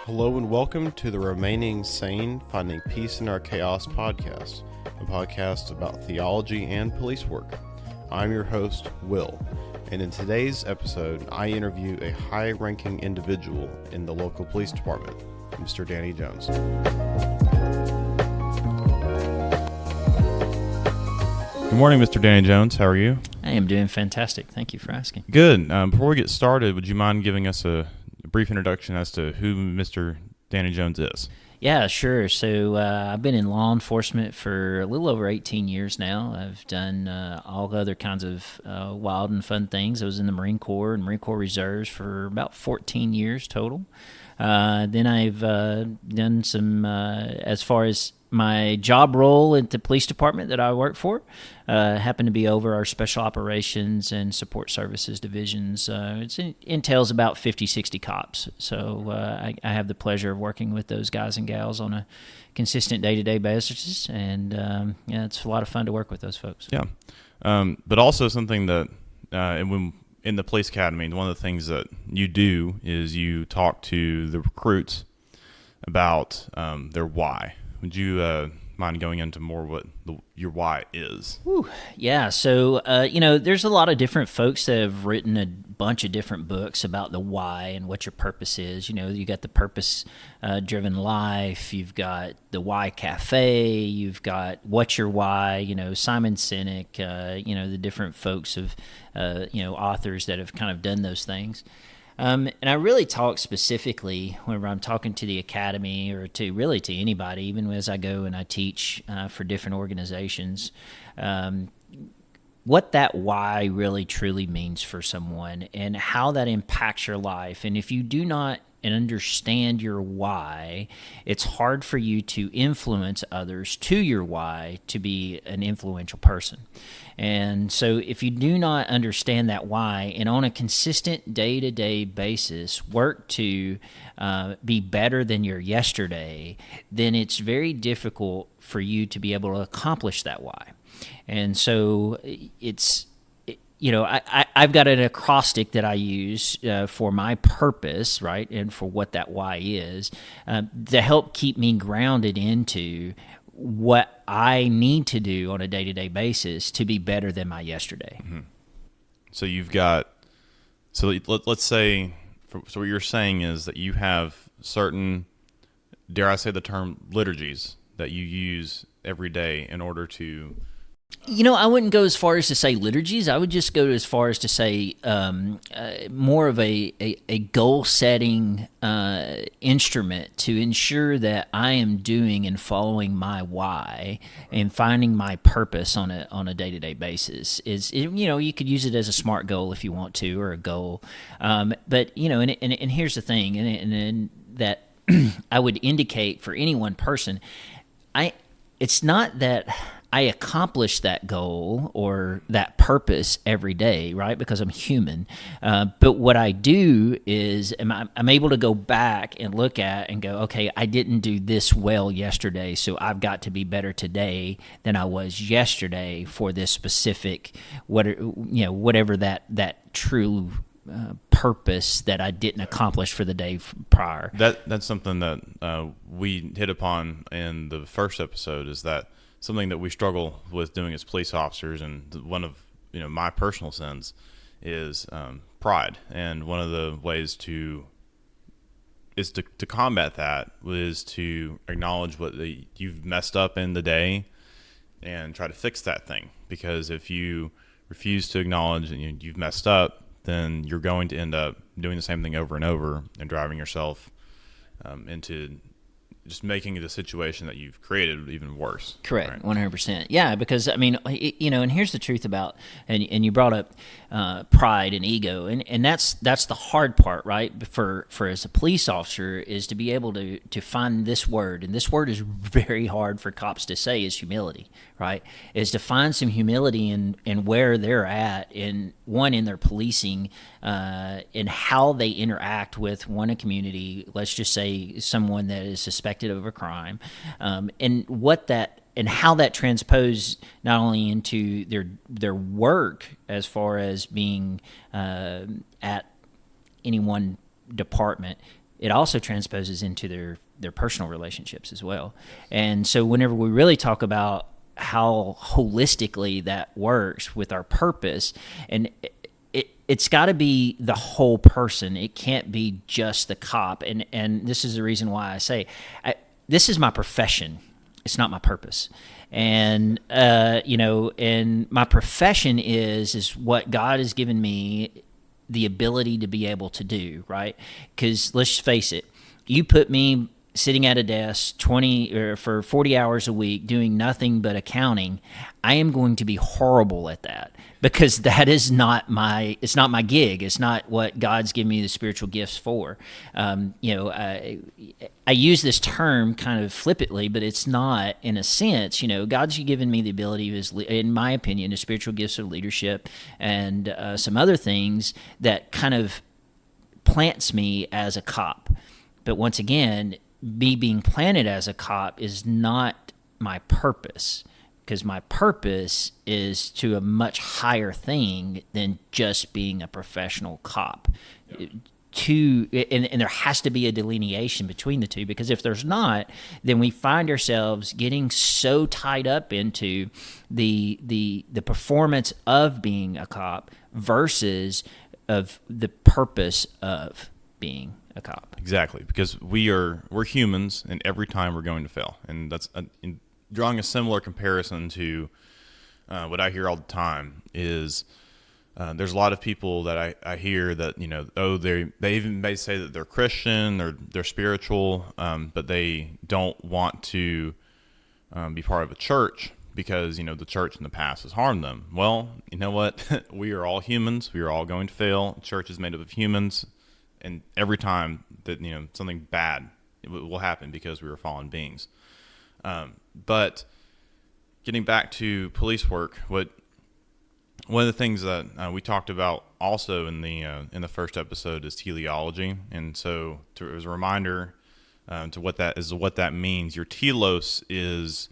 Hello and welcome to the Remaining Sane, Finding Peace in Our Chaos podcast, a podcast about theology and police work. I'm your host, Will, and in today's episode, I interview a high-ranking individual in the local police department, Mr. Danny Jones. Good morning, Mr. Danny Jones. How are you? I am doing fantastic. Thank you for asking. Good. Before we get started, would you mind giving us a brief introduction as to who Mr. Danny Jones is? Yeah, sure. So I've been in law enforcement for a little over 18 years now. I've done all other kinds of wild and fun things. I was in the Marine Corps and Marine Corps Reserves for about 14 years total. Then I've done some, as far as my job role at the police department that I work for, happen to be over our special operations and support services divisions. It entails about 50, 60 cops. So I have the pleasure of working with those guys and gals on a consistent day-to-day basis, and it's a lot of fun to work with those folks. Yeah, but also something that in the police academy, one of the things that you do is you talk to the recruits about their why. Would you mind going into more what your why is? Whew. Yeah, so, there's a lot of different folks that have written a bunch of different books about the why and what your purpose is. You got the purpose-driven life, you've got the Why Cafe, you've got What's Your Why, Simon Sinek, the different folks of, authors that have kind of done those things. And I really talk specifically whenever I'm talking to the academy or to anybody, even as I go and I teach for different organizations, what that why really truly means for someone and how that impacts your life. And if you do not understand your why, it's hard for you to influence others to your why to be an influential person. And so if you do not understand that why and on a consistent day-to-day basis work to be better than your yesterday, then it's very difficult for you to be able to accomplish that why. And so I've got an acrostic that I use for my purpose, right, and for what that why is, to help keep me grounded into what I need to do on a day-to-day basis to be better than my yesterday. Mm-hmm. So let's say, so what you're saying is that you have certain, dare I say the term, liturgies that you use every day in order to... I wouldn't go as far as to say liturgies. I would just go as far as to say more of a goal-setting instrument to ensure that I am doing and following my why and finding my purpose on a day-to-day basis. You could use it as a SMART goal if you want to, or a goal. But here's the thing, and that I would indicate for any one person, it's not that I accomplish that goal or that purpose every day, right? Because I'm human. But what I do is I'm able to go back and look at and go, okay, I didn't do this well yesterday, so I've got to be better today than I was yesterday for this specific, whatever that true purpose that I didn't accomplish for the day prior. That's something that we hit upon in the first episode, is that something that we struggle with doing as police officers, and one of my personal sins is pride. And one of the ways to combat that is to acknowledge what you've messed up in the day and try to fix that thing. Because if you refuse to acknowledge that you've messed up, then you're going to end up doing the same thing over and over and driving yourself into just making the situation that you've created even worse. Correct, right? 100%. Yeah, because and here's the truth about, and you brought up pride and ego, and that's the hard part, right? For as a police officer, is to be able to find this word, and this word is very hard for cops to say, is humility, right? Is to find some humility in where they're at, in their policing, in how they interact with a community. Let's just say someone that is suspected of a crime, and how that transposes not only into their work as far as being at any one department, it also transposes into their personal relationships as well. And so whenever we really talk about how holistically that works with our purpose, and it's got to be the whole person. It can't be just the cop. And this is the reason why I say this is my profession. It's not my purpose. And and my profession is what God has given me the ability to be able to do, right? Because let's face it, you put me sitting at a desk for 40 hours a week doing nothing but accounting, I am going to be horrible at that, because that is not it's not my gig. It's not what God's given me the spiritual gifts for. I use this term kind of flippantly, but it's not, in a sense. God's given me the ability, in my opinion, the spiritual gifts of leadership and some other things that kind of plants me as a cop. But once again, me being planted as a cop is not my purpose, because my purpose is to a much higher thing than just being a professional cop. Yeah. And there has to be a delineation between the two, because if there's not, then we find ourselves getting so tied up into the performance of being a cop versus of the purpose of being a cop. Exactly, because we're humans, and every time we're going to fail. And that's drawing a similar comparison to what I hear all the time is there's a lot of people that I hear that they even may say that they're Christian or they're spiritual, but they don't want to be part of a church because the church in the past has harmed them. Well, you know what? We are all humans. We are all going to fail. Church is made up of humans. And every time that something bad will happen because we are fallen beings. But getting back to police work, one of the things that we talked about also in the first episode is teleology, and so as a reminder to what that means. Your telos is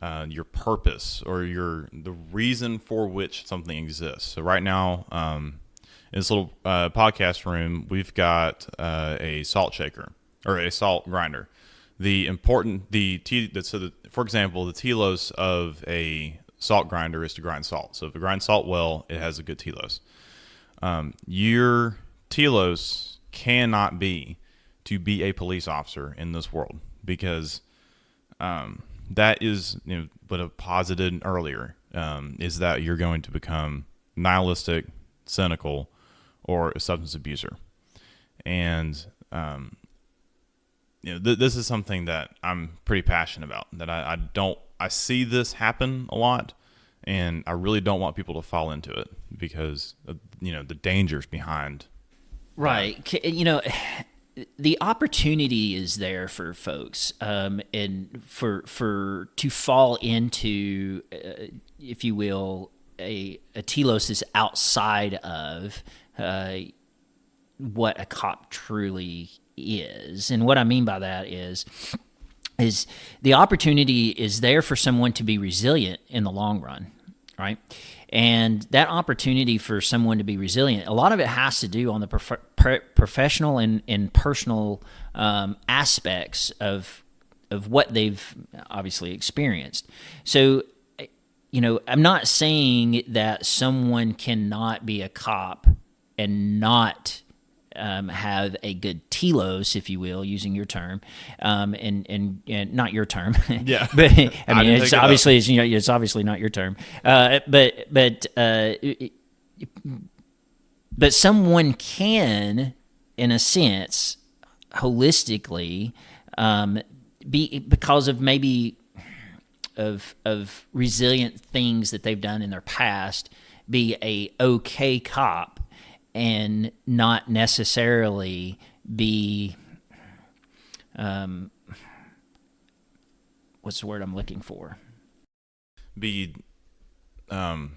your purpose, or the reason for which something exists. So right now, in this little podcast room, we've got a salt shaker or a salt grinder. For example, the telos of a salt grinder is to grind salt. So if it grinds salt well, it has a good telos. Your telos cannot be to be a police officer in this world, because that is what I posited earlier, is that you're going to become nihilistic, cynical, or a substance abuser. And this is something that I'm pretty passionate about, that I see this happen a lot, and I really don't want people to fall into it because of, the dangers behind. Right. The opportunity is there for folks, and for to fall into, if you will, a telos is outside of what a cop truly is. And what I mean by that is the opportunity is there for someone to be resilient in the long run, right? And that opportunity for someone to be resilient, a lot of it has to do on the professional and personal aspects of what they've obviously experienced. So, I'm not saying that someone cannot be a cop and not have a good telos, if you will, using your term, and not your term. Yeah, but I mean, it's obviously not your term. But someone can, in a sense, holistically, be, because of maybe of resilient things that they've done in their past, be a okay cop and not necessarily be what's the word I'm looking for? Be are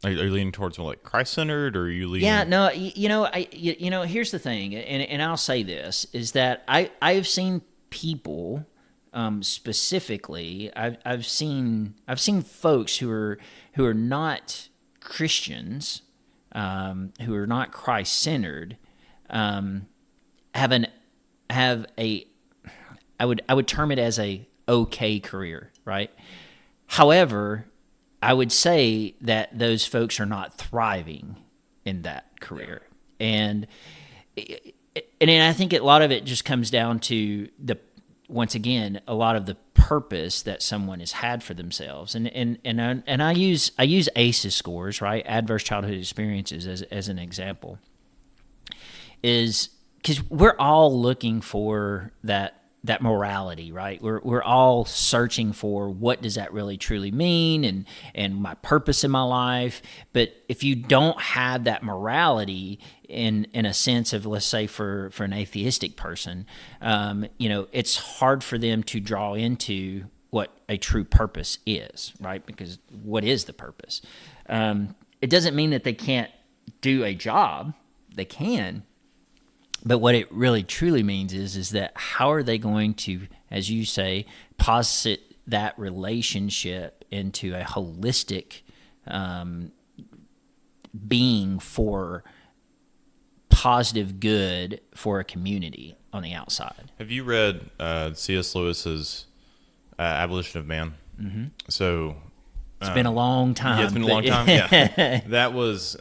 you leaning towards more like Christ-centered, or are you leaning? Yeah, no, here's the thing, and I'll say this, is that I've seen people, specifically, I've seen folks who are not Christians, who are not Christ-centered, have a I would term it as a okay career, right? However, I would say that those folks are not thriving in that career. And I think a lot of it just comes down to once again, a lot of the purpose that someone has had for themselves. And I use ACEs scores, right? Adverse childhood experiences as an example. Is because we're all looking for that morality, right? We're all searching for what does that really truly mean and my purpose in my life. But if you don't have that morality in a sense of, let's say for an atheistic person, it's hard for them to draw into what a true purpose is, right? Because what is the purpose? It doesn't mean that they can't do a job. They can. But what it really truly means is that how are they going to, as you say, posit that relationship into a holistic being for positive good for a community on the outside? Have you read C.S. Lewis's Abolition of Man? Mm-hmm. So it's been a long time. Yeah, it's been a long time. Yeah, that was.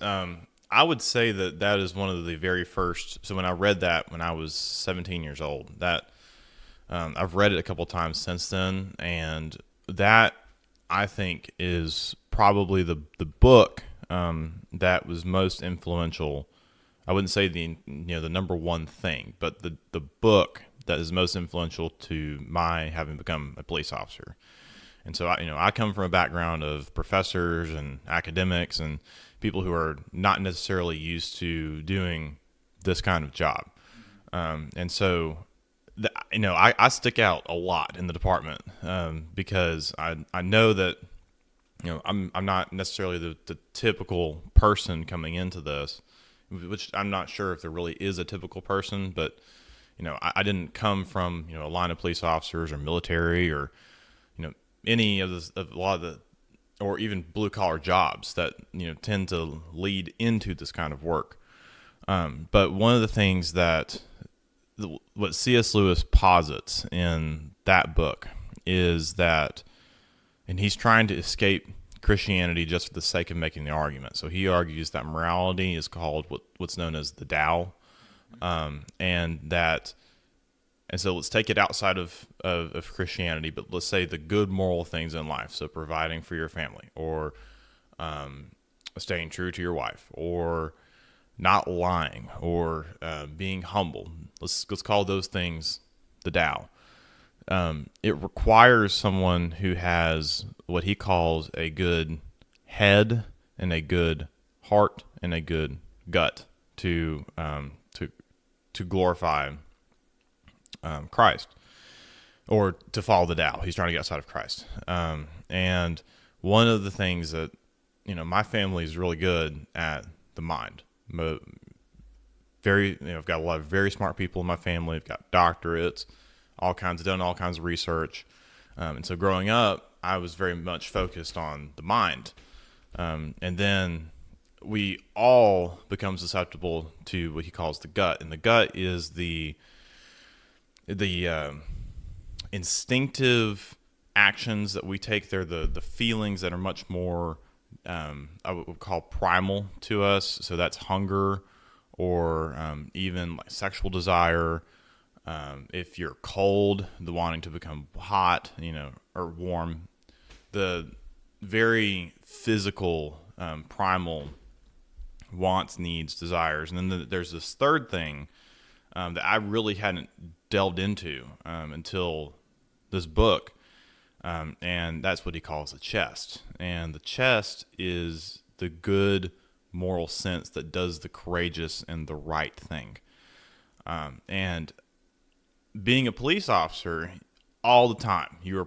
I would say that is one of the very first. So when I read that when I was 17 years old, that I've read it a couple times since then, and that I think is probably the book that was most influential. I wouldn't say the number one thing, but the book that is most influential to my having become a police officer. And so I come from a background of professors and academics and people who are not necessarily used to doing this kind of job. And so, I stick out a lot in the department because I know that, I'm not necessarily the typical person coming into this, which I'm not sure if there really is a typical person, but, I didn't come from, a line of police officers or military or, any of a lot of the, or even blue collar jobs that tend to lead into this kind of work. But one of the things that what C.S. Lewis posits in that book is that, and he's trying to escape Christianity just for the sake of making the argument. So he argues that morality is called what's known as the Tao, and so let's take it outside of Christianity, but let's say the good moral things in life. So providing for your family, or staying true to your wife, or not lying, or being humble. Let's call those things the Tao. It requires someone who has what he calls a good head and a good heart and a good gut to glorify Christ, or to follow the Tao. He's trying to get outside of Christ. And one of the things that, my family is really good at the mind. I've got a lot of very smart people in my family. I've got doctorates, done all kinds of research. And so growing up, I was very much focused on the mind. And then we all become susceptible to what he calls the gut. And the gut is the instinctive actions that we take. They're the feelings that are much more, I would call primal to us. So that's hunger, or even like sexual desire. If you're cold, the wanting to become hot, or warm. The very physical, primal wants, needs, desires. And then there's this third thing that I really hadn't delved into until this book, and that's what he calls the chest. And the chest is the good moral sense that does the courageous and the right thing. And being a police officer, all the time you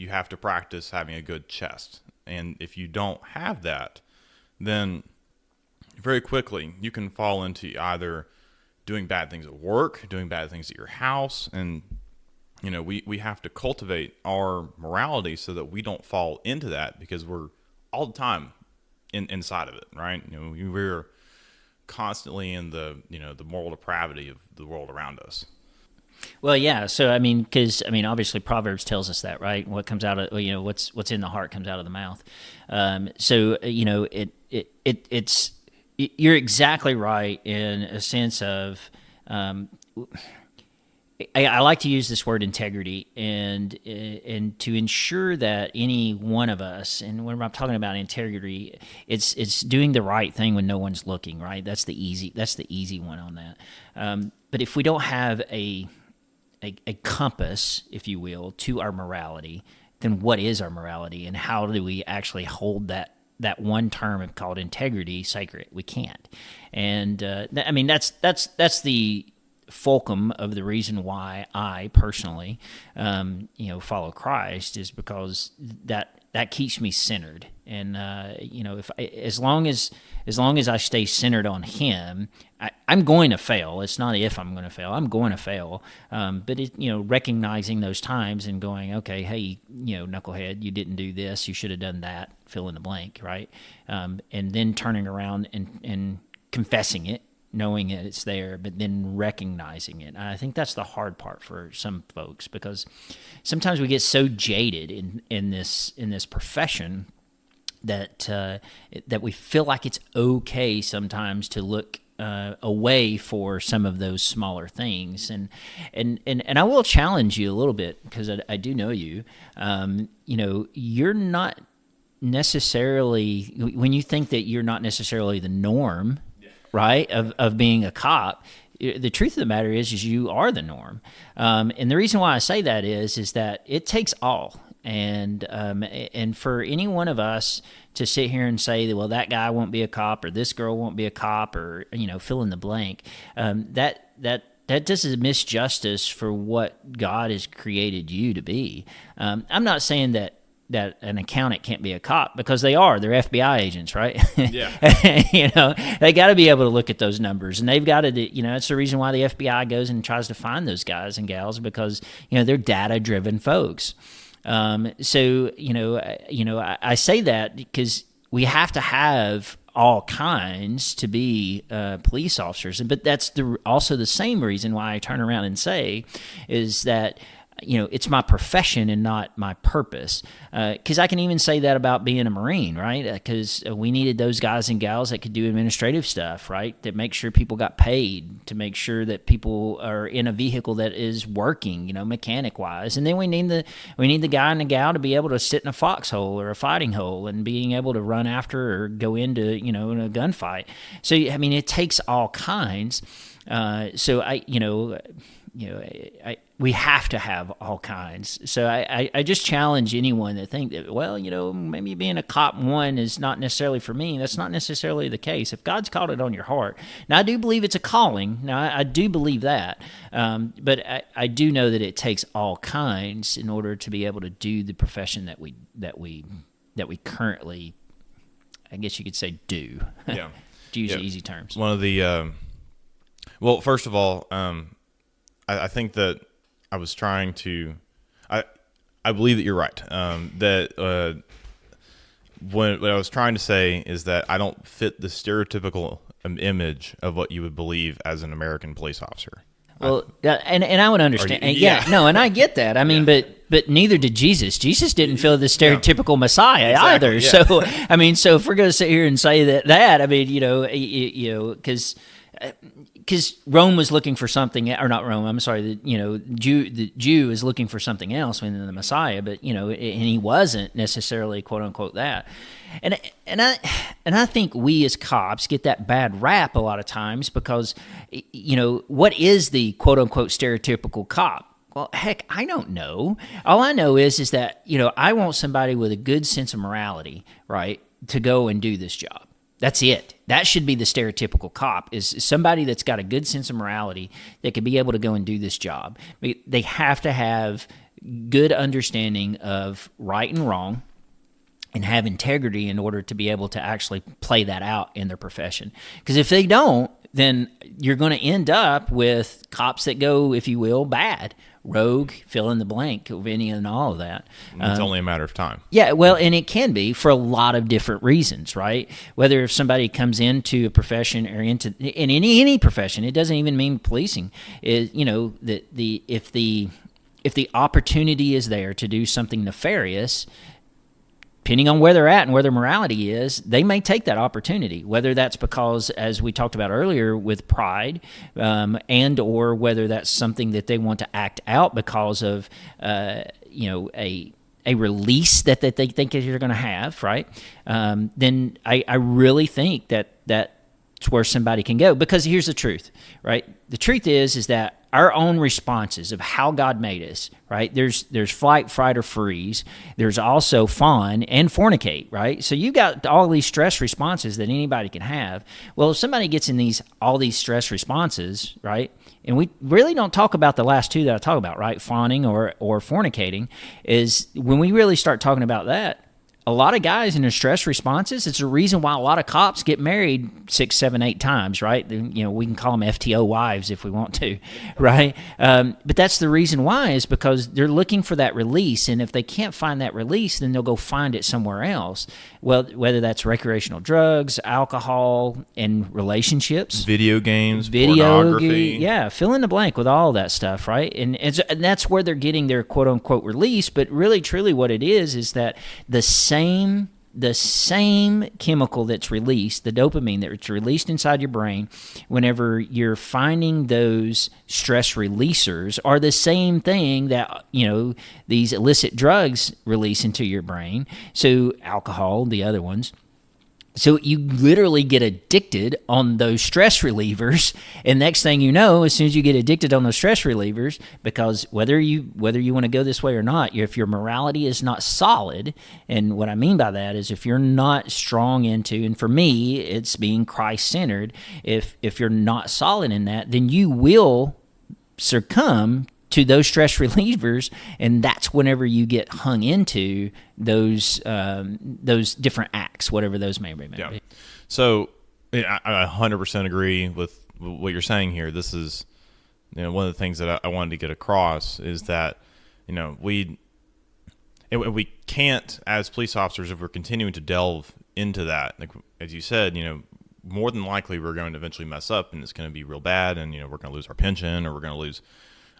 have to practice having a good chest. And if you don't have that, then very quickly you can fall into either doing bad things at work, doing bad things at your house. And, we have to cultivate our morality so that we don't fall into that, because we're all the time inside of it, right? We're constantly in the the moral depravity of the world around us. Well, yeah. So I mean, because obviously Proverbs tells us that, right? What comes out of what's in the heart comes out of the mouth. So it's you're exactly right in a sense of. I like to use this word integrity, and to ensure that any one of us, and when I'm talking about integrity, it's doing the right thing when no one's looking, right? That's the easy one on that. But if we don't have a compass, if you will, to our morality, then what is our morality, and how do we actually hold that one term called integrity sacred? We can't, and that's the fulcrum of the reason why I personally, follow Christ, is because that keeps me centered. And as long as I stay centered on Him, I'm going to fail. It's not if I'm going to fail. I'm going to fail. But recognizing those times and going, okay, hey, knucklehead, you didn't do this. You should have done that. Fill in the blank, right? And then turning around and confessing it, knowing it's there, but then recognizing it. And I think that's the hard part for some folks, because sometimes we get so jaded in this profession that we feel like it's okay sometimes to look away for some of those smaller things. And I will challenge you a little bit, because I do know you. You're not necessarily, when you think that you're not necessarily the norm, right, of being a cop, the truth of the matter is you are the norm. And the reason why I say that is that it takes all. And for any one of us to sit here and say that, well, that guy won't be a cop, or this girl won't be a cop, or fill in the blank, that does a misjustice for what God has created you to be. I'm not saying that an accountant can't be a cop, because they're FBI agents, right? Yeah. They got to be able to look at those numbers, and they've got to, that's the reason why the FBI goes and tries to find those guys and gals, because, they're data-driven folks. I say that because we have to have all kinds to be police officers, but that's also the same reason why I turn around and say is that it's my profession and not my purpose. Because I can even say that about being a Marine, right? Because we needed those guys and gals that could do administrative stuff, right? That make sure people got paid, to make sure that people are in a vehicle that is working, mechanic wise. And then we need the guy and the gal to be able to sit in a foxhole or a fighting hole and being able to run after or go into, in a gunfight. So, it takes all kinds. We have to have all kinds. So I just challenge anyone that think that, well, maybe being a cop one is not necessarily for me. That's not necessarily the case. If God's called it on your heart. Now, I do believe it's a calling. Now, I do believe that. But I do know that it takes all kinds in order to be able to do the profession that we currently, I guess you could say, do. Yeah. To use easy terms. One of the, well, first of all, I think that I was trying to, I believe that you're right. That what I was trying to say is that I don't fit the stereotypical image of what you would believe as an American police officer. Well, and I would understand. And I get that. But neither did Jesus. Jesus didn't fill the stereotypical Messiah either. Yeah. So so if we're going to sit here and say that, because Rome was looking for something, or not Rome. I'm sorry. The Jew is looking for something else when the Messiah, but and he wasn't necessarily quote unquote that. And I think we as cops get that bad rap a lot of times because what is the quote unquote stereotypical cop? Well, heck, I don't know. All I know is that I want somebody with a good sense of morality, right, to go and do this job. That's it. That should be the stereotypical cop, is somebody that's got a good sense of morality that could be able to go and do this job. They have to have good understanding of right and wrong and have integrity in order to be able to actually play that out in their profession. Because if they don't, then you're going to end up with cops that go, if you will, bad, rogue, fill in the blank of any and all of that. It's only a matter of time. Yeah, well, and it can be for a lot of different reasons, right? Whether if somebody comes into a profession or in any profession, it doesn't even mean policing. Is if the opportunity is there to do something nefarious, depending on where they're at and where their morality is, they may take that opportunity, whether that's because, as we talked about earlier, with pride, and or whether that's something that they want to act out because of, a release that they think that you're going to have, right? Then I really think that's where somebody can go. Because here's the truth, right? The truth is that our own responses of how God made us, right? There's flight, fright, or freeze. There's also fawn and fornicate, right? So you got all these stress responses that anybody can have. Well, if somebody gets in all these stress responses, right? And we really don't talk about the last two that I talk about, right? Fawning or fornicating, is when we really start talking about that, a lot of guys in their stress responses, it's the reason why a lot of cops get married 6, 7, 8 times, right? We can call them FTO wives if we want to, right? But that's the reason why, is because they're looking for that release. And if they can't find that release, then they'll go find it somewhere else. Well, whether that's recreational drugs, alcohol, and relationships. Video games, pornography. Yeah, fill in the blank with all of that stuff, right? And that's where they're getting their quote-unquote release. But really, truly what it is that the same chemical that's released, the dopamine that's released inside your brain whenever you're finding those stress releasers, are the same thing that these illicit drugs release into your brain. So alcohol, the other ones. So you literally get addicted on those stress relievers, and next thing you know, as soon as you get addicted on those stress relievers, because whether you want to go this way or not, if your morality is not solid, and what I mean by that is if you're not strong into, and for me, it's being Christ-centered, if you're not solid in that, then you will succumb to those stress relievers, and that's whenever you get hung into those different acts, whatever those may be. Yeah. So I 100% agree with what you're saying here. This is, one of the things that I wanted to get across is that, we can't, as police officers, if we're continuing to delve into that, like as you said, more than likely we're going to eventually mess up, and it's going to be real bad, and we're going to lose our pension, or we're going to lose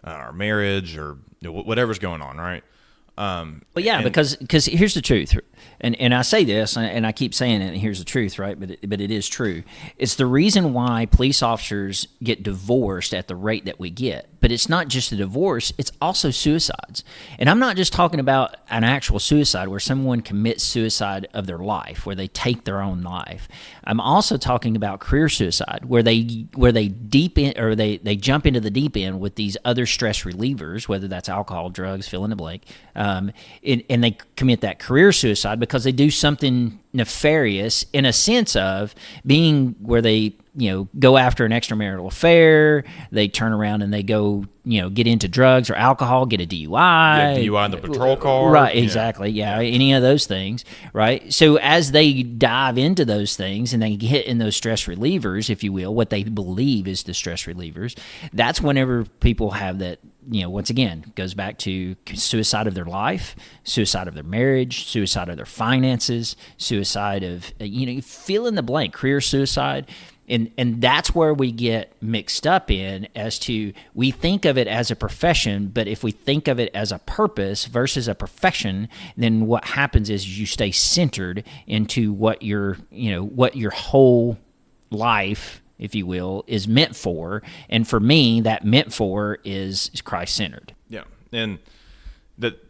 our marriage, or whatever's going on, right? But yeah, because here's the truth, and I say this, and I keep saying it, and here's the truth, right? But it is true. It's the reason why police officers get divorced at the rate that we get. But it's not just a divorce, it's also suicides. And I'm not just talking about an actual suicide where someone commits suicide of their life, where they take their own life. I'm also talking about career suicide, where they jump into the deep end with these other stress relievers, whether that's alcohol, drugs, fill in the blank, and they commit that career suicide because they do something nefarious in a sense of being where they go after an extramarital affair, they turn around and they go get into drugs or alcohol, get a DUI. Yeah, DUI in the patrol car. Right, exactly. Yeah, any of those things, right? So as they dive into those things and they get in those stress relievers, if you will, what they believe is the stress relievers, that's whenever people have that, once again, goes back to suicide of their life, suicide of their marriage, suicide of their finances, suicide of, fill in the blank, career suicide. And that's where we get mixed up in as to, we think of it as a profession, but if we think of it as a purpose versus a profession, then what happens is you stay centered into what your whole life, if you will, is meant for. And for me, that meant for is Christ-centered. Yeah. And that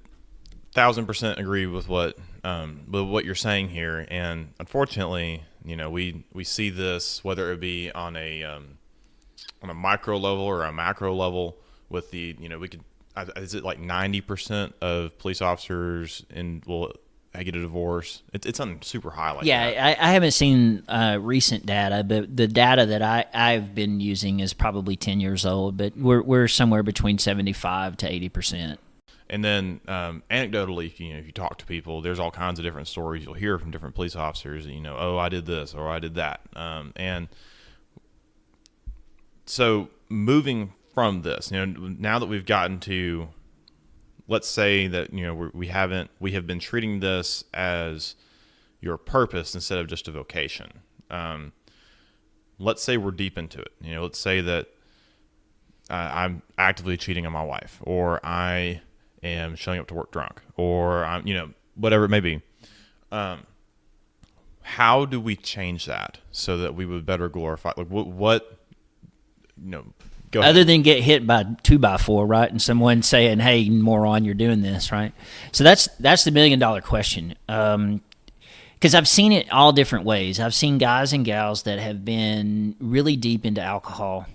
1,000% agree with what you're saying here. And unfortunately, we see this, whether it be on a micro level or a macro level, with the is it like 90% of police officers will get a divorce? It's on super high like that. Yeah, I haven't seen recent data, but the data that I've been using is probably 10 years old. But we're somewhere between 75 to 80%. And then anecdotally, if you talk to people, there's all kinds of different stories you'll hear from different police officers. Oh, I did this or I did that. And so moving from this, now that we've gotten to, let's say that, we have been treating this as your purpose instead of just a vocation. Let's say we're deep into it. Let's say that I'm actively cheating on my wife, or I am showing up to work drunk, or I'm, whatever it may be. How do we change that so that we would better glorify? Like what go ahead. Other than get hit by 2x4, right? And someone saying, "Hey, moron, you're doing this," right? So that's the $1 million question. Because I've seen it all different ways. I've seen guys and gals that have been really deep into alcohol,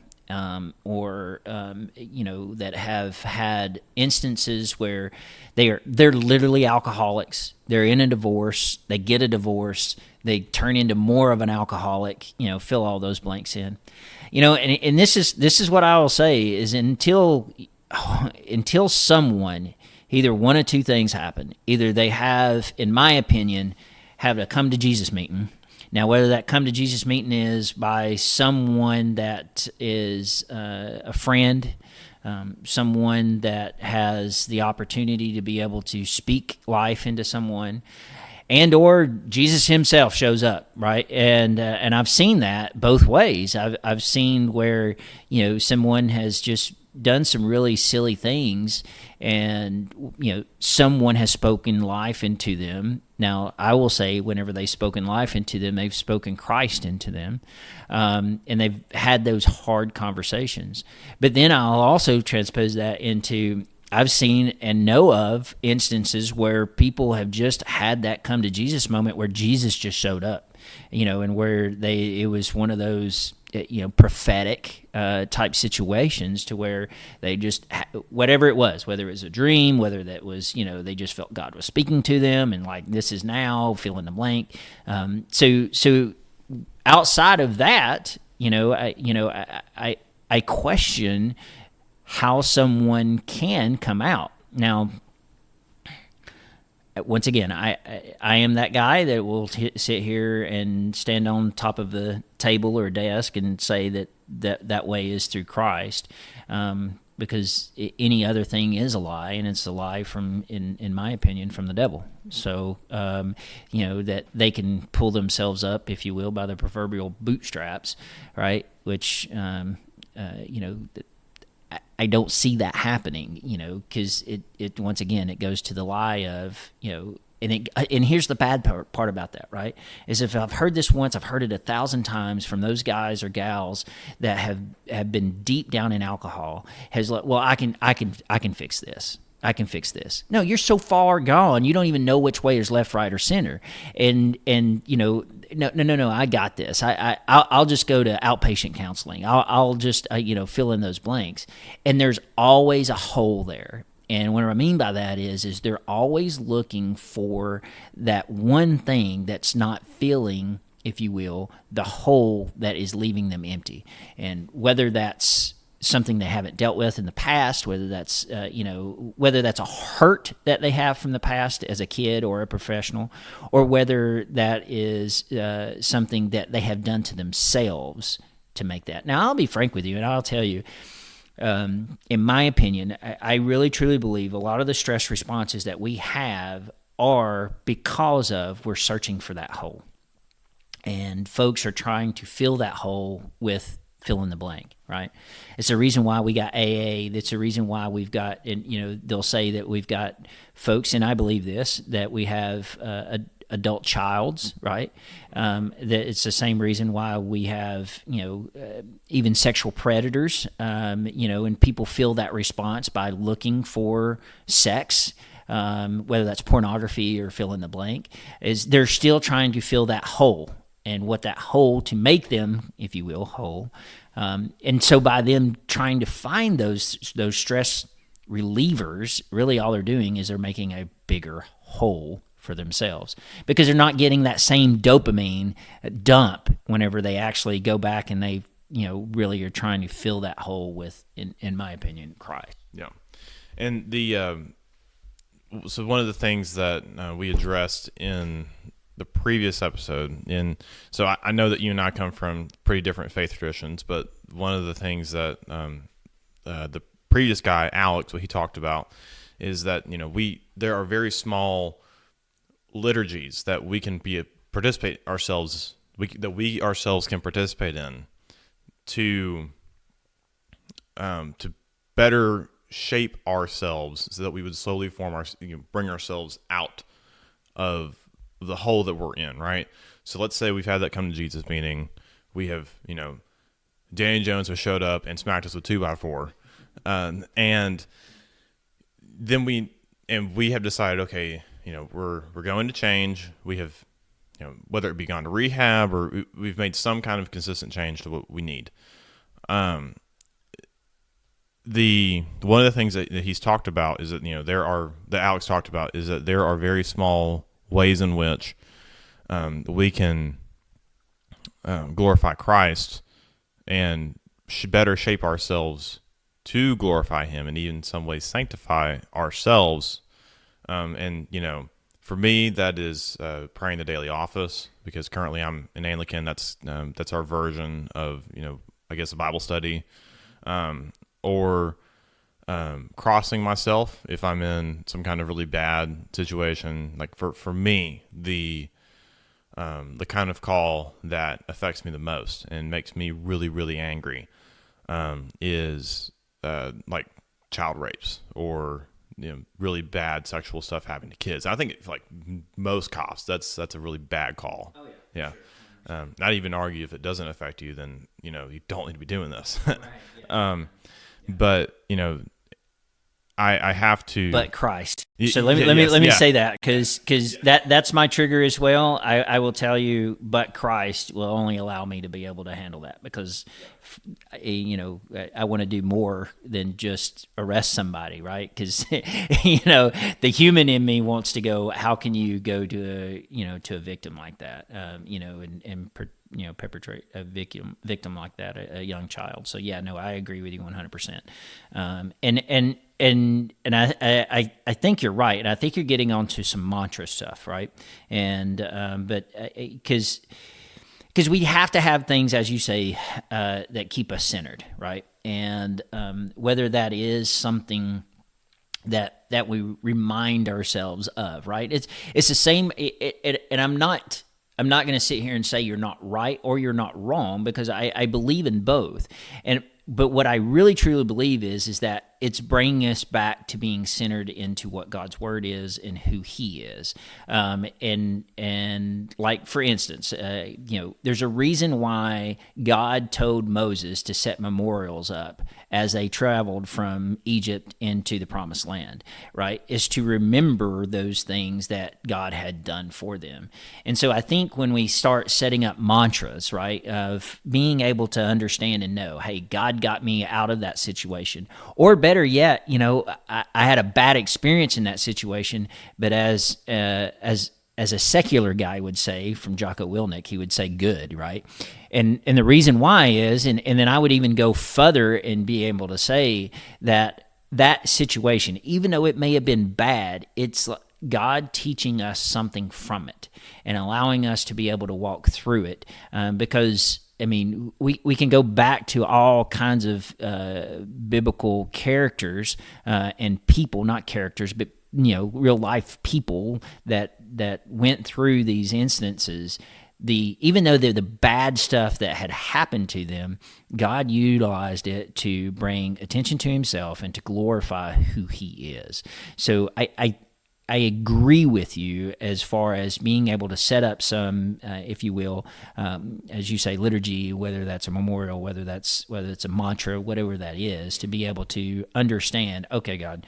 or that have had instances where they're literally alcoholics. They're in a divorce. They get a divorce. They turn into more of an alcoholic. Fill all those blanks in. And this is what I will say is until someone, either one of two things happen. Either they have, in my opinion, have a come to Jesus meeting. Now, whether that come to Jesus meeting is by someone that is a friend, someone that has the opportunity to be able to speak life into someone, and or Jesus himself shows up, right? And I've seen that both ways. I've seen where someone has just done some really silly things, and someone has spoken life into them. Now, I will say, whenever they've spoken life into them, they've spoken Christ into them, and they've had those hard conversations. But then I'll also transpose that into, I've seen and know of instances where people have just had that come to Jesus moment where Jesus just showed up, and where it was one of those prophetic type situations to where they just, whatever it was, whether it was a dream, whether that was, they just felt God was speaking to them and like, this is now, fill in the blank. So outside of that, I question how someone can come out. Now, once again, I am that guy that will sit here and stand on top of a table or a desk and say that way is through Christ, because any other thing is a lie, and it's a lie from, in my opinion, from the devil. So, that they can pull themselves up, if you will, by the proverbial bootstraps, right? Which, I don't see that happening, because it once again, it goes to the lie of, and here's the bad part about that, right? Is if I've heard this once, I've heard it 1,000 times from those guys or gals that have been deep down in alcohol, has like, well, I can fix this. I can fix this. No, you're so far gone, you don't even know which way is left, right, or center. And no, I got this. I'll just go to outpatient counseling. I'll just fill in those blanks. And there's always a hole there. And what I mean by that is they're always looking for that one thing that's not filling, if you will, the hole that is leaving them empty. And whether that's something they haven't dealt with in the past, whether that's whether that's a hurt that they have from the past as a kid or a professional, or whether that is something that they have done to themselves to make that. Now, I'll be frank with you, and I'll tell you, in my opinion, I really truly believe a lot of the stress responses that we have are because of we're searching for that hole, and folks are trying to fill that hole with fill in the blank, right? It's the reason why we got AA. That's the reason why we've got, and they'll say that we've got folks, and I believe this, that we have adult childs, right? That it's the same reason why we have, even sexual predators, and people feel that response by looking for sex, whether that's pornography or fill in the blank, is they're still trying to fill that hole. And what that hole, to make them, if you will, whole. And so by them trying to find those stress relievers, really all they're doing is they're making a bigger hole for themselves, because they're not getting that same dopamine dump whenever they actually go back and they, really are trying to fill that hole with, in my opinion, Christ. Yeah. And so one of the things that we addressed in the previous episode, and so I know that you and I come from pretty different faith traditions, but one of the things that the previous guy, Alex, what he talked about is that there are very small liturgies that we can participate ourselves. That we ourselves can participate in to better shape ourselves, so that we would slowly bring ourselves out of the hole that we're in, right? So let's say we've had that come to Jesus meeting. We have, Danny Jones has showed up and smacked us with 2x4. And then we have decided, okay, we're going to change. We have, whether it be gone to rehab or we've made some kind of consistent change to what we need. One of the things that he's talked about is that, that Alex talked about is that there are very small ways in which we can glorify Christ and better shape ourselves to glorify Him, and even in some ways sanctify ourselves. For me, that is praying the daily office, because currently I'm an Anglican. That's our version of I guess a Bible study, or crossing myself if I'm in some kind of really bad situation. Like for me, the kind of call that affects me the most and makes me really, really angry is like child rapes, or really bad sexual stuff happening to kids. I think for most cops, that's a really bad call. Oh yeah. Sure. Not even argue if it doesn't affect you, then you don't need to be doing this. Right, yeah. But I have to. But Christ. So let me say that, because that's my trigger as well. I will tell you, but Christ will only allow me to be able to handle that, because I want to do more than just arrest somebody, right? Because the human in me wants to go, how can you go to a victim like that, and perpetrate a victim like that, a young child. So yeah, no, I agree with you 100%. And I think you're right, and I think you're getting onto some mantra stuff, right? And but because we have to have things, as you say, that keep us centered, right? And whether that is something that we remind ourselves of, right? It's the same. And I'm not going to sit here and say you're not right or you're not wrong, because I believe in both. But what I really truly believe is that it's bringing us back to being centered into what God's word is and who He is. And like, for instance, there's a reason why God told Moses to set memorials up as they traveled from Egypt into the Promised Land, right? Is to remember those things that God had done for them. And so I think when we start setting up mantras, right, of being able to understand and know, hey, God got me out of that situation, or better yet, I had a bad experience in that situation, but as a secular guy would say, from Jocko Willink, he would say good, right? And the reason why is, and then I would even go further and be able to say that situation, even though it may have been bad, it's God teaching us something from it and allowing us to be able to walk through it, because we can go back to all kinds of biblical characters and people, not characters, but real life people that went through these instances. Even though the bad stuff that had happened to them, God utilized it to bring attention to Himself and to glorify who He is. So I agree with you as far as being able to set up some, if you will, as you say, liturgy, whether that's a memorial, whether it's a mantra, whatever that is, to be able to understand, okay, God,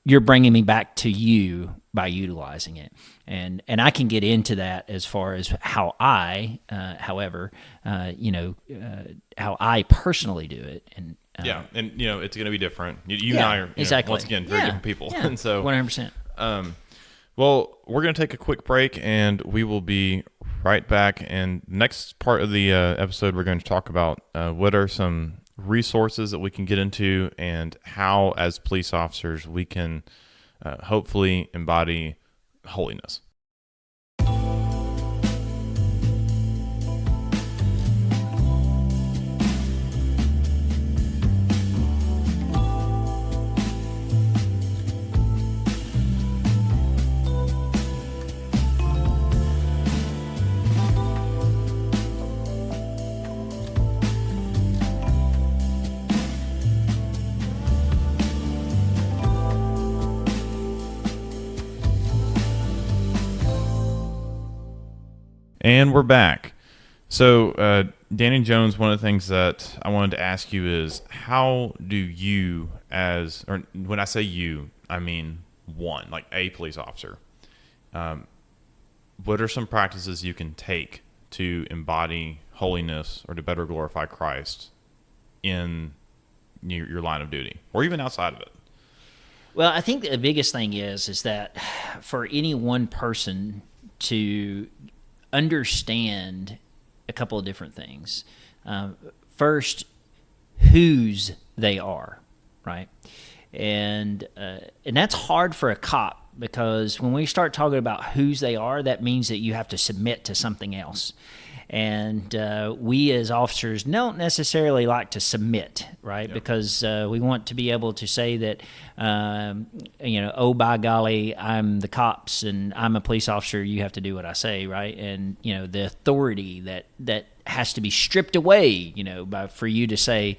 you're bringing me back to you by utilizing it, and I can get into that as far as how I, how I personally do it, and. And it's going to be different. You and I are exactly. Once again very different people, and so 100%. Well, we're going to take a quick break, and we will be right back. And next part of the episode, we're going to talk about what are some resources that we can get into, and how, as police officers, we can hopefully embody holiness. And we're back. So, Danny Jones, one of the things that I wanted to ask you is, how do you, or when I say you, I mean one, like a police officer, what are some practices you can take to embody holiness or to better glorify Christ in your line of duty, or even outside of it? Well, I think the biggest thing is that for any one person to understand a couple of different things. First, whose they are, right? And that's hard for a cop, because when we start talking about whose they are, that means that you have to submit to something else. And we as officers don't necessarily like to submit, right? Yep. Because we want to be able to say that, oh, by golly, I'm the cops and I'm a police officer, you have to do what I say, right? And, the authority that has to be stripped away, for you to say,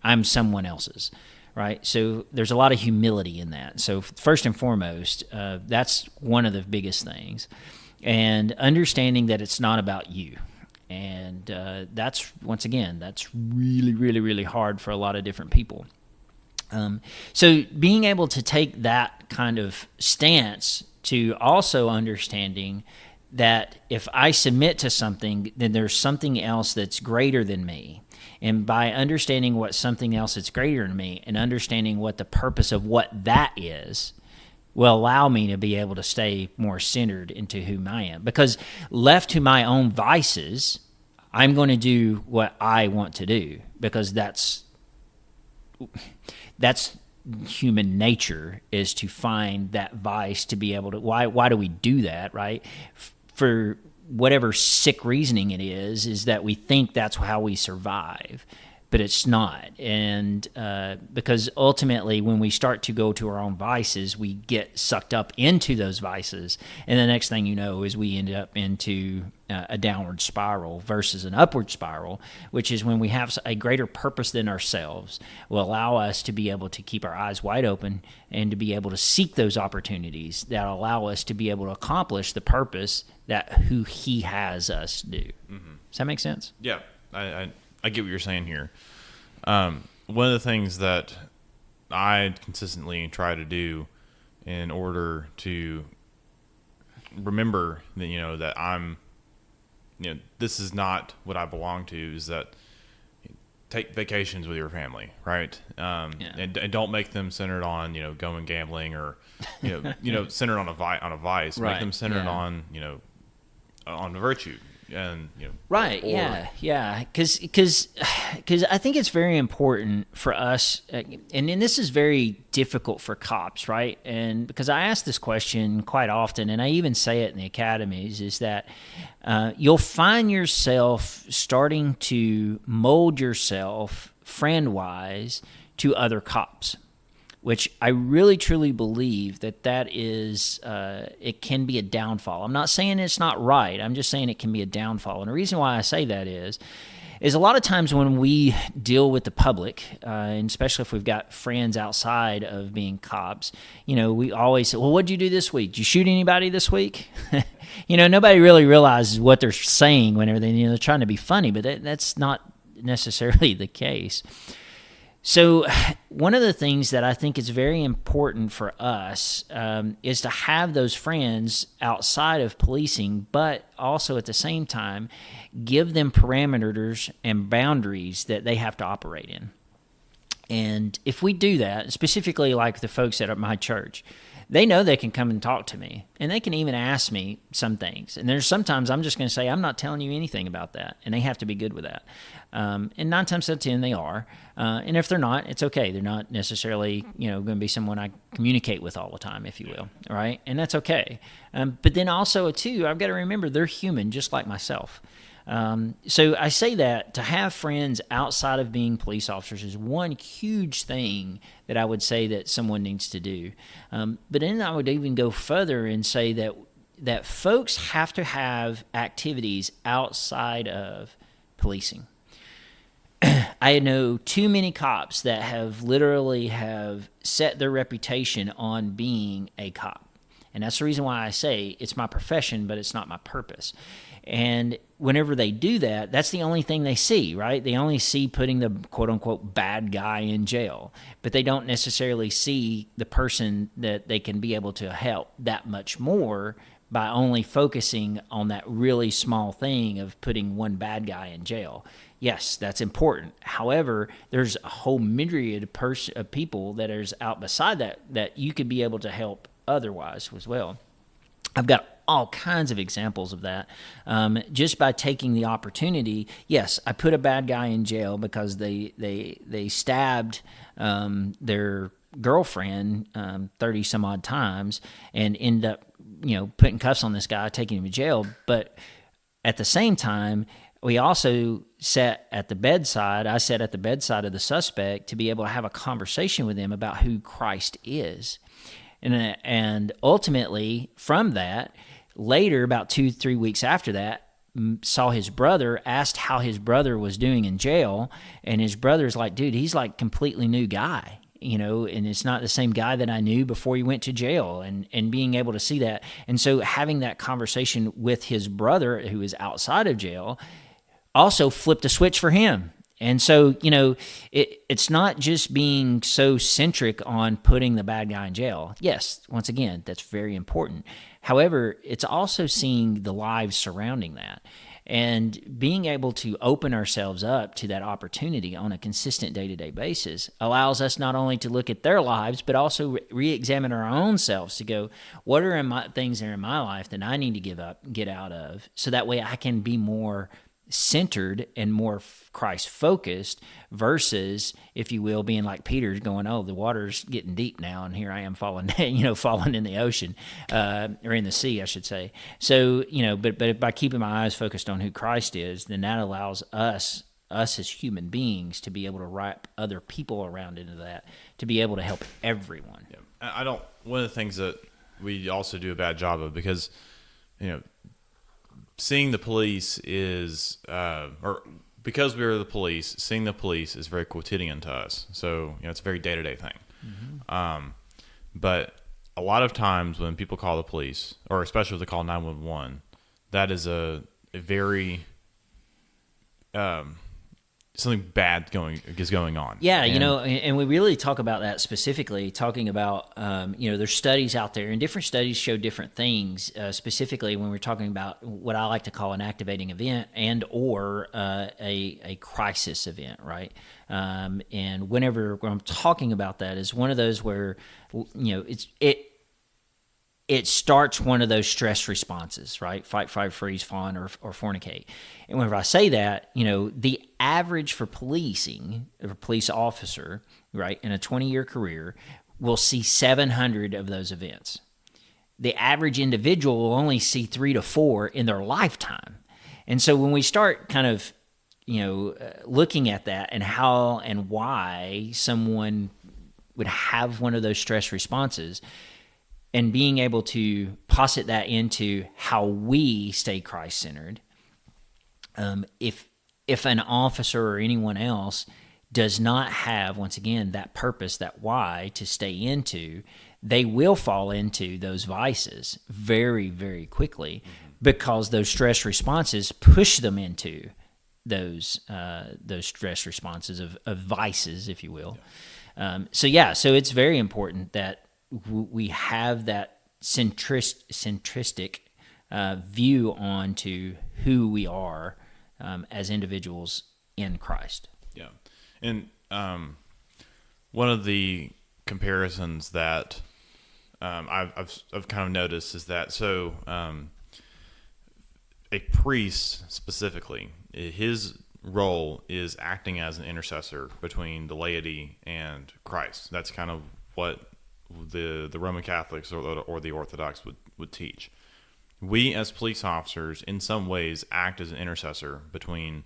I'm someone else's, right? So there's a lot of humility in that. So first and foremost, that's one of the biggest things. And understanding that it's not about you. And that's really, really, really hard for a lot of different people. So being able to take that kind of stance to also understanding that if I submit to something, then there's something else that's greater than me. And by understanding what something else that's greater than me and understanding what the purpose of what that is, will allow me to be able to stay more centered into who I am. Because left to my own vices, I'm going to do what I want to do, because that's human nature, is to find that vice, to be able to, why do we do that, right? For whatever sick reasoning it is that we think that's how we survive. But it's not. And because ultimately when we start to go to our own vices, we get sucked up into those vices. And the next thing you know is we end up into a downward spiral versus an upward spiral, which is when we have a greater purpose than ourselves, will allow us to be able to keep our eyes wide open and to be able to seek those opportunities that allow us to be able to accomplish the purpose that who he has us do. Mm-hmm. Does that make sense? Yeah, I get what you're saying here. One of the things that I consistently try to do in order to remember that, that I'm, this is not what I belong to, is that take vacations with your family, right? And don't make them centered on, going gambling or, centered on a vice. Right. Make them centered on, on virtue. And right, yeah, because I think it's very important for us, and this is very difficult for cops, right? And because I ask this question quite often, and I even say it in the academies, is that you'll find yourself starting to mold yourself friend-wise to other cops, which I really truly believe that is, it can be a downfall. I'm not saying it's not right. I'm just saying it can be a downfall. And the reason why I say that is a lot of times when we deal with the public, and especially if we've got friends outside of being cops, we always say, well, what'd you do this week? Did you shoot anybody this week? Nobody really realizes what they're saying whenever they're trying to be funny, but that's not necessarily the case. So one of the things that I think is very important for us is to have those friends outside of policing, but also at the same time give them parameters and boundaries that they have to operate in. And if we do that, specifically like the folks at my church, they know they can come and talk to me, and they can even ask me some things. And there's sometimes I'm just going to say, I'm not telling you anything about that, and they have to be good with that. And 9 times out of 10, they are. And if they're not, it's okay. They're not necessarily, going to be someone I communicate with all the time, if you will, right? And that's okay. But then also, too, I've got to remember they're human just like myself. So I say that to have friends outside of being police officers is one huge thing that I would say that someone needs to do. But then I would even go further and say that folks have to have activities outside of policing. I know too many cops that have literally have set their reputation on being a cop. And that's the reason why I say it's my profession, but it's not my purpose. And whenever they do that, that's the only thing they see, right? They only see putting the quote unquote bad guy in jail, but they don't necessarily see the person that they can be able to help that much more by only focusing on that really small thing of putting one bad guy in jail. Yes, that's important. However, there's a whole myriad of people that is out beside that you could be able to help otherwise as well. I've got all kinds of examples of that. Just by taking the opportunity, yes, I put a bad guy in jail because they stabbed their girlfriend 30 some odd times and end up putting cuffs on this guy, taking him to jail. But at the same time, we also sat at the bedside. I sat at the bedside of the suspect to be able to have a conversation with him about who Christ is. And ultimately, from that, later, about 2-3 weeks after that, saw his brother, asked how his brother was doing in jail, and his brother's like, dude, he's like completely new guy, and it's not the same guy that I knew before he went to jail, and being able to see that. And so having that conversation with his brother, who is outside of jail, also flipped a switch for him. And so, it's not just being so centric on putting the bad guy in jail. Yes, once again, that's very important. However, it's also seeing the lives surrounding that and being able to open ourselves up to that opportunity on a consistent day-to-day basis allows us not only to look at their lives, but also re-examine our own selves to go, what are things that are in my life that I need to get out of, so that way I can be more centered and more Christ-focused versus, if you will, being like Peter's going, oh, the water's getting deep now, and here I am falling, falling in the ocean, or in the sea, I should say. So, but by keeping my eyes focused on who Christ is, then that allows us as human beings to be able to wrap other people around into that, to be able to help everyone. Yeah. One of the things that we also do a bad job of, because, seeing the police is, or because we're the police, seeing the police is very quotidian to us. So, it's a very day-to-day thing. Mm-hmm. But a lot of times when people call the police, or especially if they call 911, that is a very, something bad is going on. Yeah, and we really talk about that specifically, talking about, there's studies out there, and different studies show different things, specifically when we're talking about what I like to call an activating event and or a crisis event, right? And whenever I'm talking about that is one of those where, it starts one of those stress responses, right? Fight, flight, freeze, fawn, or fornicate. And whenever I say that, the average for policing, of a police officer, right, in a 20-year career, will see 700 of those events. The average individual will only see 3 to 4 in their lifetime. And so when we start kind of, looking at that and how and why someone would have one of those stress responses, and being able to posit that into how we stay Christ-centered, if an officer or anyone else does not have, once again, that purpose, that why to stay into, they will fall into those vices very, very quickly, because those stress responses push them into those stress responses of vices, if you will. Yeah. So it's very important that we have that centristic view onto who we are as individuals in Christ. Yeah. And one of the comparisons that I've kind of noticed is that, so a priest specifically, his role is acting as an intercessor between the laity and Christ. That's kind of what the Roman Catholics or the Orthodox would teach. We as police officers, in some ways, act as an intercessor between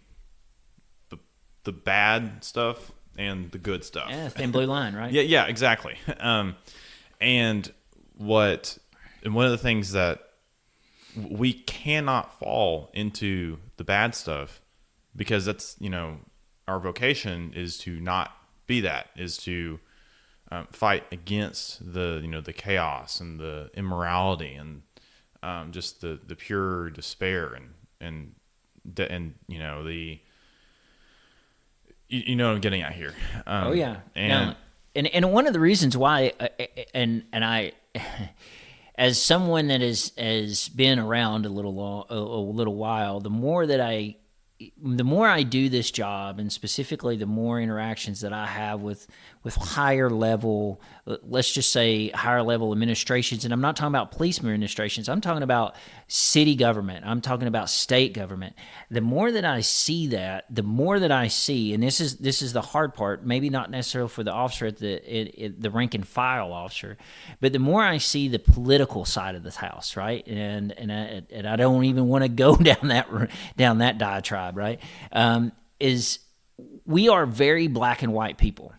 the bad stuff and the good stuff. Yeah, thin blue line, right? Yeah, exactly. And one of the things that we cannot fall into the bad stuff, because that's, our vocation is to not be that, is to fight against the chaos and the immorality and just the pure despair and the you know what I'm getting at here. Oh yeah, and no. And one of the reasons why, and I, as someone that has been around a little while, the more I do this job, and specifically the more interactions that I have with higher level, let's just say higher level administrations, and I'm not talking about police administrations, I'm talking about city government, I'm talking about state government. The more that I see that, the more that I see, and this is the hard part, maybe not necessarily for the officer at the rank and file officer, but the more I see the political side of this house, right, and I don't even want to go down that diatribe, right, is we are very black and white people.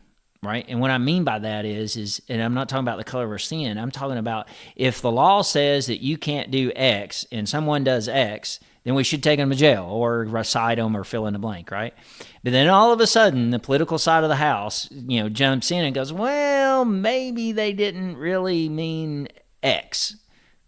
Right. And what I mean by that is, and I'm not talking about the color of our skin. I'm talking about if the law says that you can't do X and someone does X, then we should take them to jail or recite them or fill in the blank. Right. But then all of a sudden, the political side of the house, jumps in and goes, well, maybe they didn't really mean X,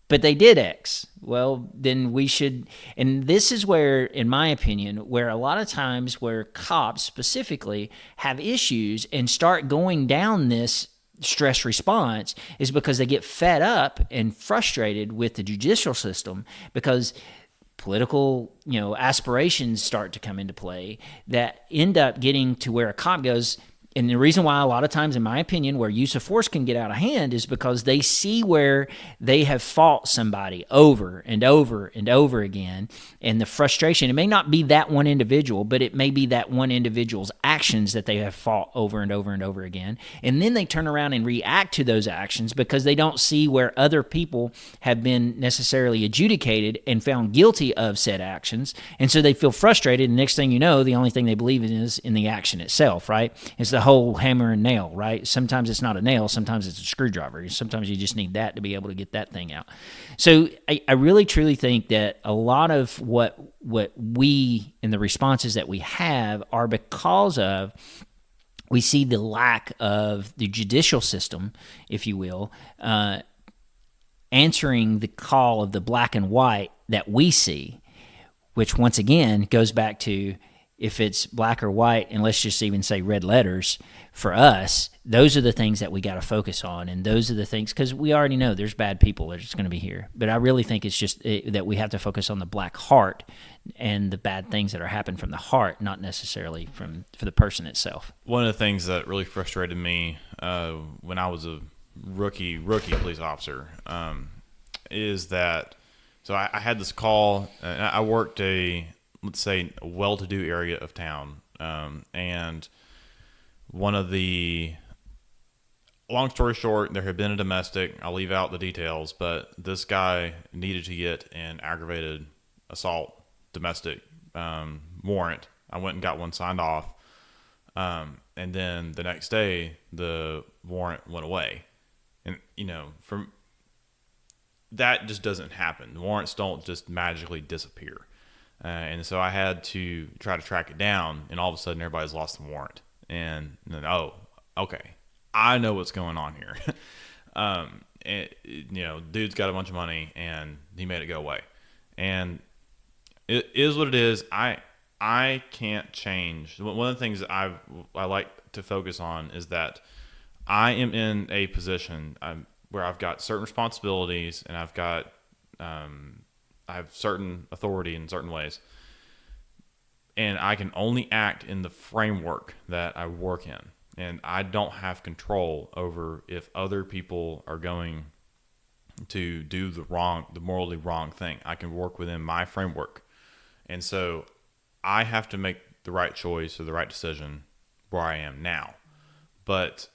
but they did X. Well, then we should, and this is where, in my opinion, where a lot of times where cops specifically have issues and start going down this stress response is because they get fed up and frustrated with the judicial system because political, aspirations start to come into play that end up getting to where a cop goes. And the reason why a lot of times, in my opinion, where use of force can get out of hand is because they see where they have fought somebody over and over and over again. And the frustration, it may not be that one individual, but it may be that one individual's actions that they have fought over and over and over again. And then they turn around and react to those actions because they don't see where other people have been necessarily adjudicated and found guilty of said actions. And so they feel frustrated. And next thing you know, the only thing they believe in is in the action itself, right? It's the whole hammer and nail, right? Sometimes it's not a nail, sometimes it's a screwdriver. Sometimes you just need that to be able to get that thing out. So I really truly think that a lot of what we and the responses that we have are because of we see the lack of the judicial system, if you will, answering the call of the black and white that we see, which once again goes back to if it's black or white, and let's just even say red letters, for us, those are the things that we got to focus on. And those are the things, because we already know there's bad people that are just going to be here. But I really think it's just that we have to focus on the black heart and the bad things that are happening from the heart, not necessarily for the person itself. One of the things that really frustrated me when I was a rookie police officer is that, so I had this call, and I worked let's say, a well-to-do area of town. And one of the, long story short, there had been a domestic. I'll leave out the details, but this guy needed to get an aggravated assault domestic warrant. I went and got one signed off. And then the next day, the warrant went away. And, from that just doesn't happen. Warrants don't just magically disappear. And so I had to try to track it down, and all of a sudden everybody's lost the warrant. And then, oh, okay, I know what's going on here. Dude's got a bunch of money, and he made it go away. And it is what it is. I can't change. One of the things I like to focus on is that I am in a position where I've got certain responsibilities, and I've got I have certain authority in certain ways, and I can only act in the framework that I work in, and I don't have control over if other people are going to do the morally wrong thing. I can work within my framework, and so I have to make the right choice or the right decision where I am now. But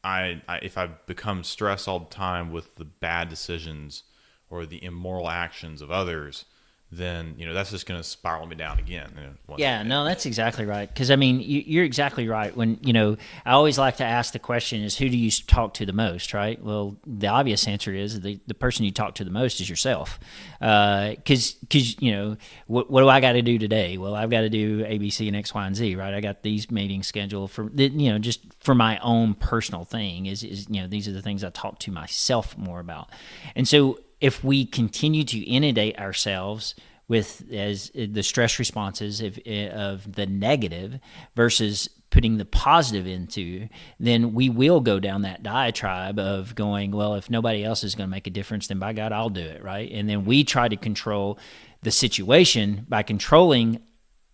if I become stressed all the time with the bad decisions or the immoral actions of others, then that's just going to spiral me down again. Yeah, no, that's exactly right. Because I mean, you're exactly right. When I always like to ask the question: is who do you talk to the most? Right. Well, the obvious answer is the person you talk to the most is yourself. Because what do I got to do today? Well, I've got to do A, B, C, and X, Y, and Z. Right. I got these meetings scheduled for just for my own personal thing. Is these are the things I talk to myself more about. And so if we continue to inundate ourselves with as the stress responses of the negative versus putting the positive into, then we will go down that diatribe of going, well, if nobody else is going to make a difference, then by God, I'll do it, right? And then we try to control the situation by controlling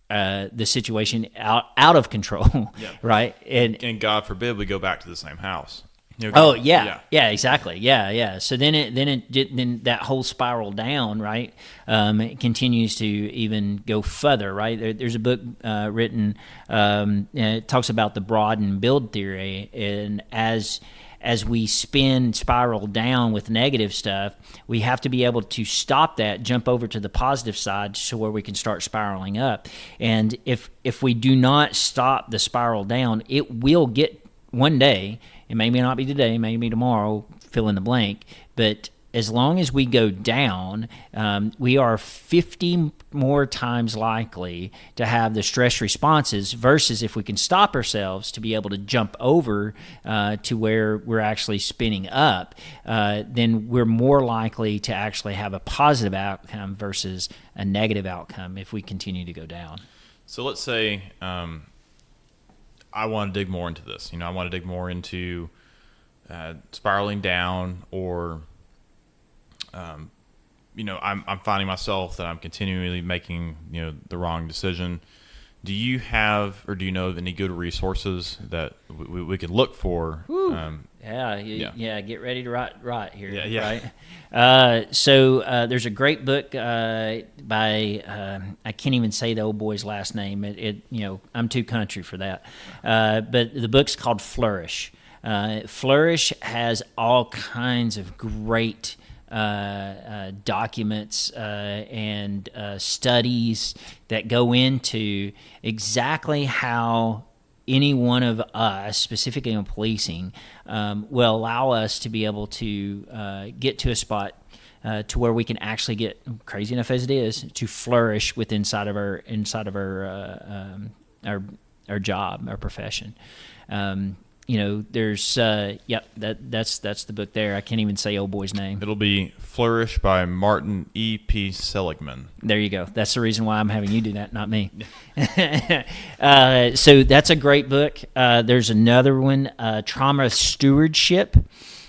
the situation out of control, yeah. right? And God forbid we go back to the same house. Exactly. Yeah. So then that whole spiral down, right? It continues to even go further, right? There's a book written. It talks about the broad and build theory, and as we spiral down with negative stuff, we have to be able to stop that, jump over to the positive side, so where we can start spiraling up. And if we do not stop the spiral down, it will get one day. It may not be today, maybe tomorrow, fill in the blank. But as long as we go down, we are 50 more times likely to have the stress responses versus if we can stop ourselves to be able to jump over to where we're actually spinning up, then we're more likely to actually have a positive outcome versus a negative outcome if we continue to go down. So let's say I want to dig more into this. I want to dig more into spiraling down, or I'm finding myself that I'm continually making the wrong decision. Do you have, or do you know of any good resources that we could look for? Get ready to write here. Right? So there's a great book by I can't even say the old boy's last name. I'm too country for that. But the book's called Flourish. Flourish has all kinds of great documents and studies that go into exactly how any one of us, specifically in policing, will allow us to be able to get to a spot to where we can actually get, crazy enough as it is, to flourish inside of our job, our profession. There's that's the book there. I can't even say old boy's name. It'll be Flourish by Martin E.P. Seligman. There you go. That's the reason why I'm having you do that, not me. So that's a great book. There's another one, Trauma Stewardship.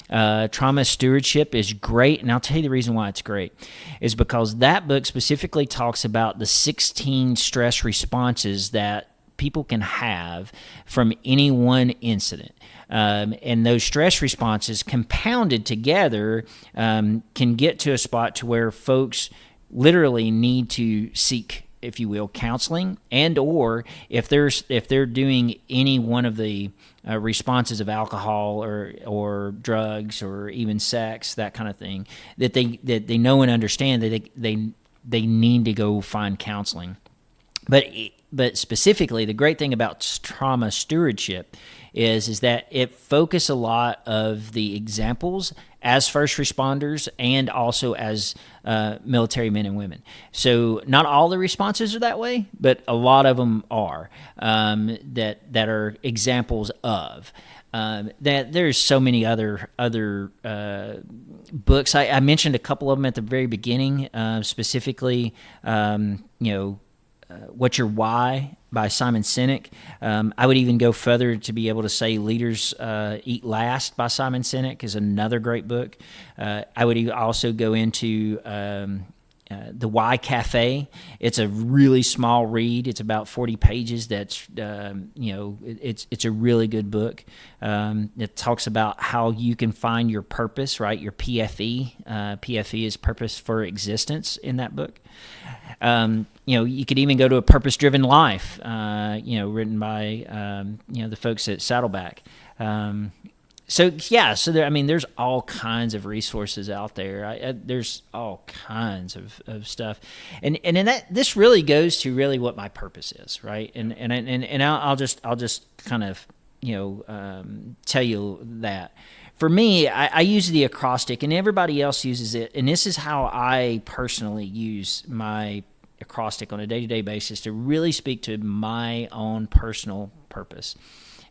Trauma Stewardship is great, and I'll tell you the reason why it's great is because that book specifically talks about the 16 stress responses that people can have from any one incident. And those stress responses compounded together can get to a spot to where folks literally need to seek, if you will, counseling, and or if they're doing any one of the responses of alcohol or drugs or even sex, that kind of thing, that they know and understand that they need to go find counseling. But specifically, the great thing about trauma stewardship is that it focuses a lot of the examples as first responders and also as military men and women. So not all the responses are that way, but a lot of them are that are examples of. That there's so many other books. I mentioned a couple of them at the very beginning, specifically, What's Your Why by Simon Sinek. I would even go further to be able to say Leaders Eat Last by Simon Sinek is another great book. I would also go into The Why Cafe. It's a really small read. It's about 40 pages. That's it's a really good book. It talks about how you can find your purpose, right? Your PFE. PFE is purpose for existence in that book. You could even go to A Purpose-Driven Life, written by the folks at Saddleback. so there, I mean, there's all kinds of resources out there. There's all kinds of stuff, and then this really goes to really what my purpose is, right? And I'll just kind of tell you that. For me, I use the acrostic, and everybody else uses it, and this is how I personally use my acrostic on a day-to-day basis to really speak to my own personal purpose.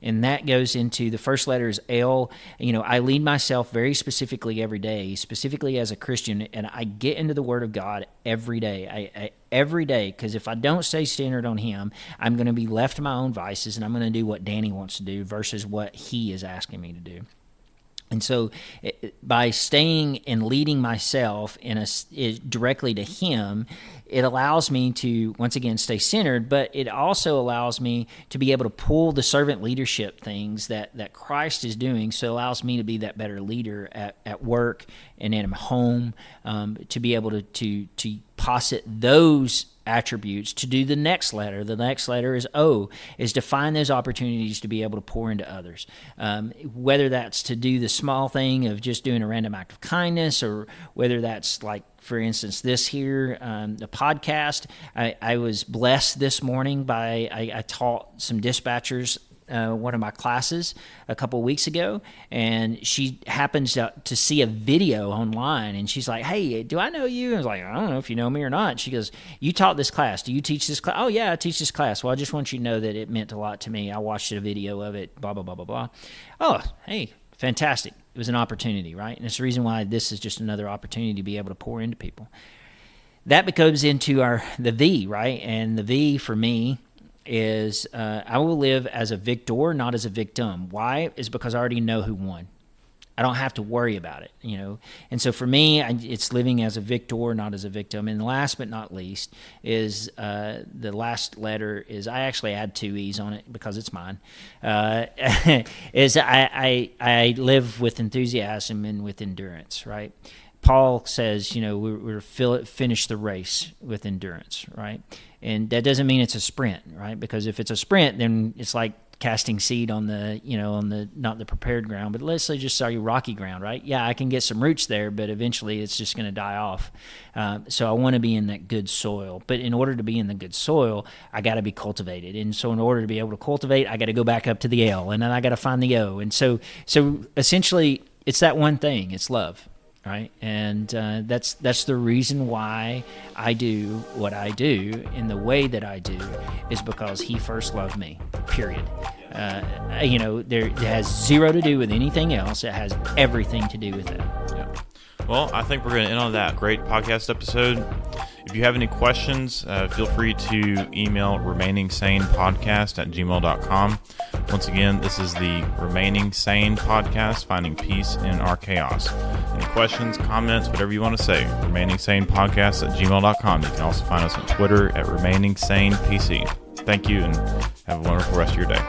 And that goes into the first letter is L. I lead myself very specifically every day, specifically as a Christian, and I get into the Word of God every day. Every day, because if I don't stay centered on Him, I'm going to be left to my own vices, and I'm going to do what Danny wants to do versus what He is asking me to do. And so by staying and leading myself directly to Him, it allows me to, once again, stay centered, but it also allows me to be able to pull the servant leadership things that Christ is doing, so it allows me to be that better leader at work and at home, to be able to posit those attributes to do the next letter. The next letter is O, is to find those opportunities to be able to pour into others. Whether that's to do the small thing of just doing a random act of kindness, or whether that's like, for instance, this here, the podcast. I was blessed this morning by, I taught some dispatchers one of my classes a couple of weeks ago, and she happens to see a video online, and she's like, "Hey, do I know you?" I was like, "I don't know if you know me or not." She goes, "You taught this class. Do you teach this class?" "Oh, yeah, I teach this class." "Well, I just want you to know that it meant a lot to me. I watched a video of it, blah, blah, blah, blah, blah." "Oh, hey, fantastic." It was an opportunity, right? And it's the reason why this is just another opportunity to be able to pour into people. That becomes into the V, right? And the V for me is I will live as a victor, not as a victim. Why? Is because I already know who won. I don't have to worry about it, And so for me, it's living as a victor, not as a victim. And last but not least is the last letter is, I actually add 2 E's on it because it's mine, is I live with enthusiasm and with endurance, right? Paul says, we're finish the race with endurance, right? And that doesn't mean it's a sprint, right? Because if it's a sprint, then it's like casting seed on the not the prepared ground, but let's say just rocky ground, right? Yeah, I can get some roots there, but eventually it's just going to die off. So I want to be in that good soil. But in order to be in the good soil, I got to be cultivated. And so in order to be able to cultivate, I got to go back up to the L, and then I got to find the O. And so essentially, it's that one thing. It's love. Right, and that's the reason why I do what I do in the way that I do, is because He first loved me. Period. It has zero to do with anything else. It has everything to do with that. Yeah. Well, I think we're going to end on that great podcast episode. If you have any questions, feel free to email remainingsanepodcast@gmail.com. Once again, this is the Remaining Sane Podcast, finding peace in our chaos. Any questions, comments, whatever you want to say, remainingsanepodcast@gmail.com. You can also find us on Twitter @remainingsanepc. Thank you, and have a wonderful rest of your day.